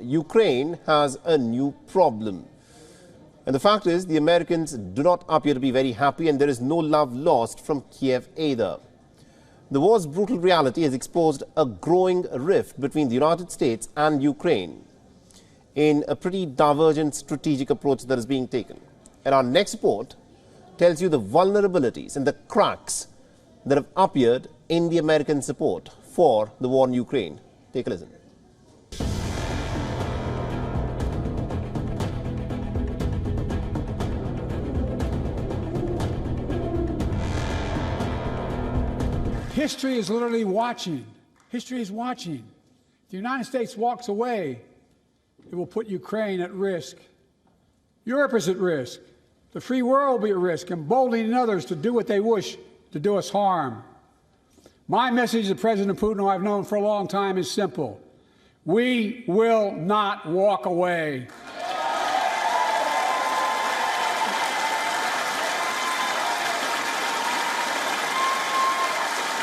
Ukraine has a new problem. And the fact is, the Americans do not appear to be very happy, and there is no love lost from Kyiv either. The war's brutal reality has exposed a growing rift between the United States and Ukraine in a pretty divergent strategic approach that is being taken. And our next report tells you the vulnerabilities and the cracks that have appeared in the American support for the war in Ukraine. Take a listen. History is literally watching. History is watching. If the United States walks away, it will put Ukraine at risk. Europe is at risk. The free world will be at risk, emboldening others to do what they wish to do us harm. My message to President Putin, who I've known for a long time, is simple. We will not walk away.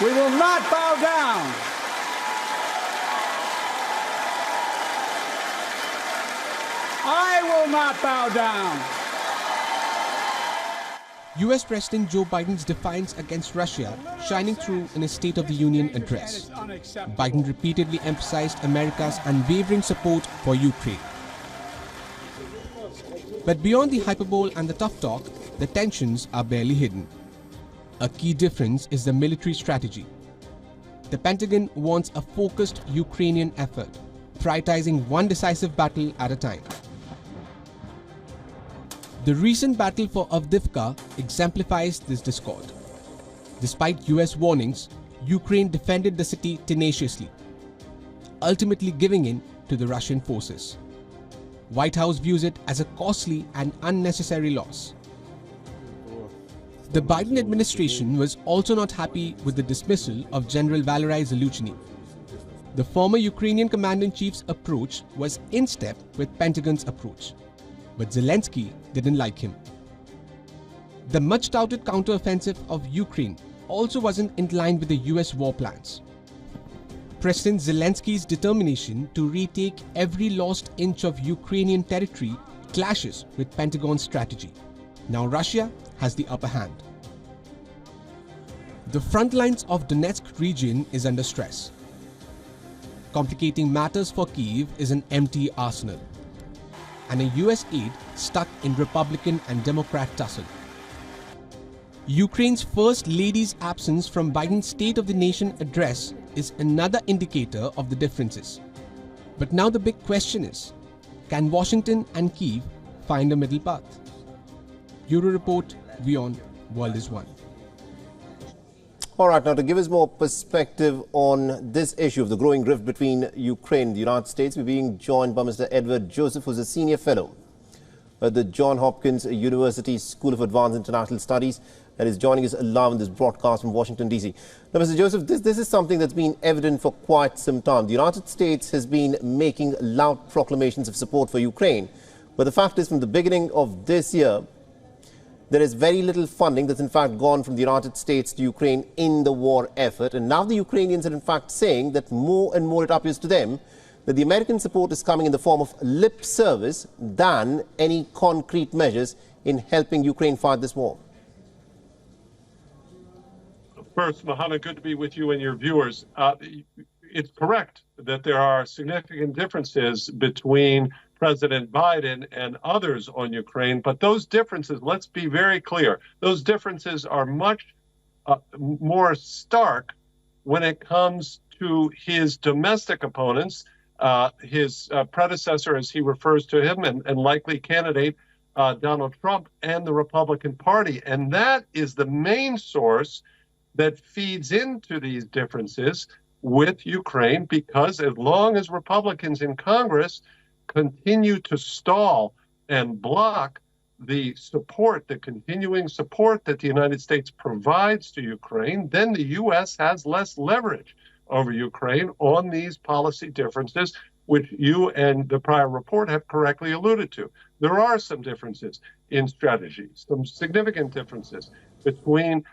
We will not bow down. I will not bow down. U.S. President Joe Biden's defiance against Russia shining through in his State of the Union address. Biden repeatedly emphasized America's unwavering support for Ukraine. But beyond the hyperbole and the tough talk, the tensions are barely hidden. A key difference is the military strategy. The Pentagon wants a focused Ukrainian effort, prioritizing one decisive battle at a time. The recent battle for Avdiivka exemplifies this discord. Despite US warnings, Ukraine defended the city tenaciously, ultimately giving in to the Russian forces. White House views it as a costly and unnecessary loss. The Biden administration was also not happy with the dismissal of General Valery Zaluzhny. The former Ukrainian commander-in-chief's approach was in step with Pentagon's approach, but Zelensky didn't like him. The much-touted counteroffensive of Ukraine also wasn't in line with the US war plans. President Zelensky's determination to retake every lost inch of Ukrainian territory clashes with Pentagon's strategy. Now Russia has the upper hand. The front lines of Donetsk region is under stress. Complicating matters for Kyiv is an empty arsenal and a US aid stuck in Republican and Democrat tussle. Ukraine's First Lady's absence from Biden's State of the Nation address is another indicator of the differences. But now the big question is, can Washington and Kyiv find a middle path? Bureau Report, WION World is One. All right, now to give us more perspective on this issue of the growing rift between Ukraine and the United States, we're being joined by Mr. Edward Joseph, who's a senior fellow at the Johns Hopkins University School of Advanced International Studies, and is joining us live in this broadcast from Washington, D.C. Now, Mr. Joseph, this is something that's been evident for quite some time. The United States has been making loud proclamations of support for Ukraine, but the fact is, from the beginning of this year, there is very little funding that's in fact gone from the United States to Ukraine in the war effort. And now the Ukrainians are in fact saying that more and more it appears to them that the American support is coming in the form of lip service than any concrete measures in helping Ukraine fight this war. First, Mohammed, good to be with you and your viewers. It's correct that there are significant differences between President Biden and others on Ukraine, but those differences, let's be very clear, those differences are much more stark when it comes to his domestic opponents, his predecessor, as he refers to him, and likely candidate, Donald Trump, and the Republican Party. And that is the main source that feeds into these differences with Ukraine, because as long as Republicans in Congress continue to stall and block the support, the continuing support that the United States provides to Ukraine, then the U.S. has less leverage over Ukraine on these policy differences, which you and the prior report have correctly alluded to. There are some differences in strategy, some significant differences between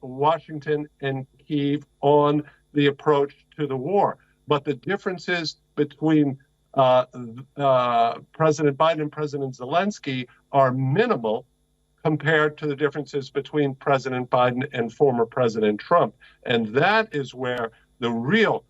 Washington and Kyiv on the approach to the war. But the differences between President Biden and President Zelensky are minimal compared to the differences between President Biden and former President Trump. And that is where the real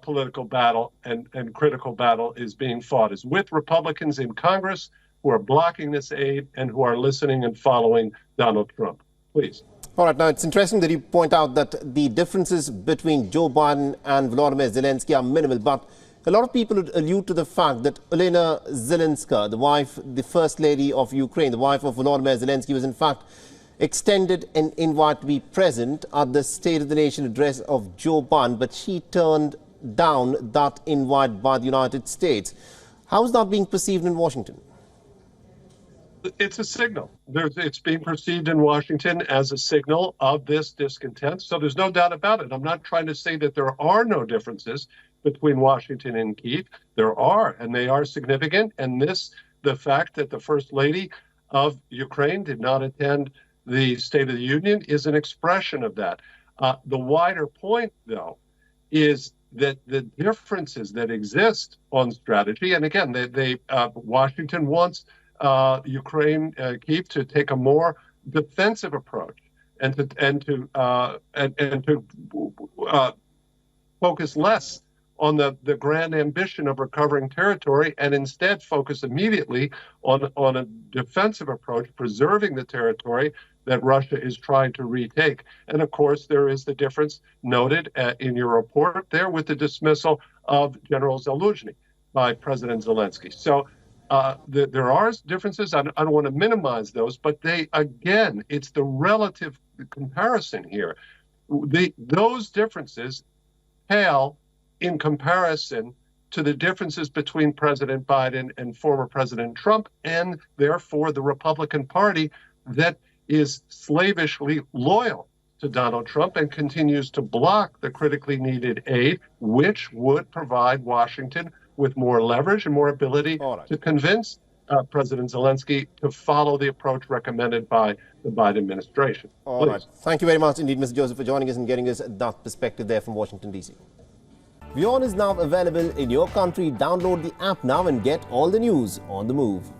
political battle and critical battle is being fought, is with Republicans in Congress who are blocking this aid and who are listening and following Donald Trump. Please. All right. Now, it's interesting that you point out that the differences between Joe Biden and Volodymyr Zelensky are minimal, but a lot of people would allude to the fact that Olena Zelenska, the First Lady of Ukraine, the wife of Volodymyr Zelensky, was in fact extended an invite to be present at the State of the Nation address of Joe Biden, but she turned down that invite by the United States. How is that being perceived in Washington? It's a signal. It's being perceived in Washington as a signal of this discontent. So there's no doubt about it. I'm not trying to say that there are no differences between Washington and Kyiv. There are, and they are significant. And the fact that the First Lady of Ukraine did not attend the State of the Union is an expression of that. The wider point, though, is that the differences that exist on strategy, and again, Washington wants Ukraine, Kyiv, to take a more defensive approach and to focus less on the grand ambition of recovering territory, and instead focus immediately on a defensive approach, preserving the territory that Russia is trying to retake. And of course, there is the difference noted in your report there with the dismissal of General Zaluzhny by President Zelensky. So there are differences. I don't want to minimize those, but it's the relative comparison here. Those differences pale in comparison to the differences between President Biden and former President Trump, and therefore the Republican Party that is slavishly loyal to Donald Trump and continues to block the critically needed aid, which would provide Washington with more leverage and more ability to convince President Zelensky to follow the approach recommended by the Biden administration. All right. Thank you very much indeed, Mr. Joseph, for joining us and getting us that perspective there from Washington, D.C. WION is now available in your country. Download the app now and get all the news on the move.